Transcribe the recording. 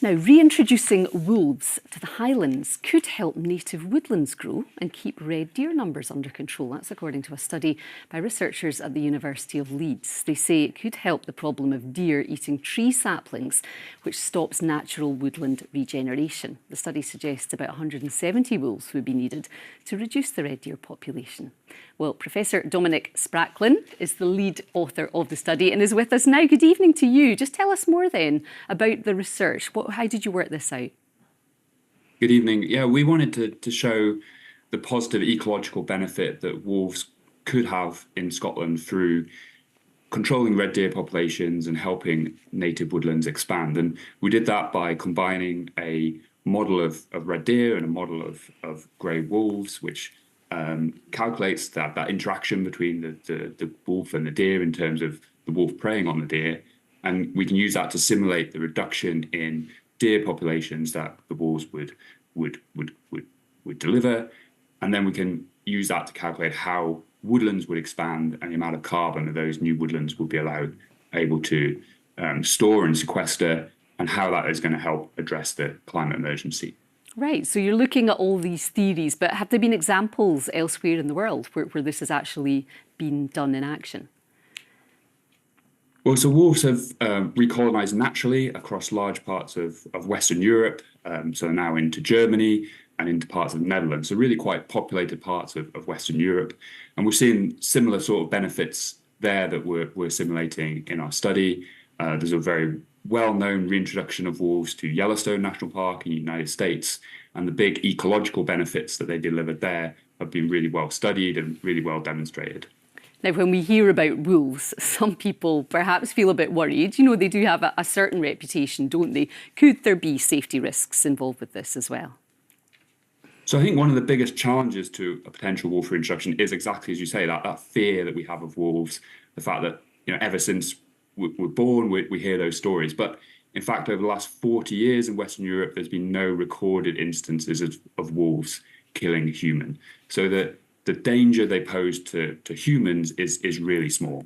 Now, reintroducing wolves to the Highlands could help native woodlands grow and keep red deer numbers under control. That's according to a study by researchers at the University of Leeds. They say it could help the problem of deer eating tree saplings, which stops natural woodland regeneration. The study suggests about 170 wolves would be needed to reduce the red deer population. Well, Professor Dominic Spracklin is the lead author of the study and is with us now. Good evening to you. Just tell us more then about the research. How did you work this out? Good evening. Yeah, we wanted to show the positive ecological benefit that wolves could have in Scotland through controlling red deer populations and helping native woodlands expand. And we did that by combining a model of red deer and a model of grey wolves, which calculates that interaction between the wolf and the deer in terms of the wolf preying on the deer. And we can use that to simulate the reduction in deer populations that the wolves would deliver. And then we can use that to calculate how woodlands would expand and the amount of carbon that those new woodlands would be able to store and sequester, and how that is going to help address the climate emergency. Right, so you're looking at all these theories, but have there been examples elsewhere in the world where this has actually been done in action? Well, so wolves have recolonized naturally across large parts of Western Europe, so now into Germany and into parts of the Netherlands, so really quite populated parts of Western Europe. And we're seeing similar sort of benefits there that we're simulating in our study. There's a very well-known reintroduction of wolves to Yellowstone National Park in the United States, and the big ecological benefits that they delivered there have been really well studied and really well demonstrated. Now, when we hear about wolves, some people perhaps feel a bit worried. You know, they do have a certain reputation, don't they? Could there be safety risks involved with this as well? So I think one of the biggest challenges to a potential wolf reintroduction is exactly as you say, that fear that we have of wolves, the fact that, ever since we're born, we hear those stories. But in fact, over the last 40 years in Western Europe, there's been no recorded instances of wolves killing human. So the danger they pose to humans is really small.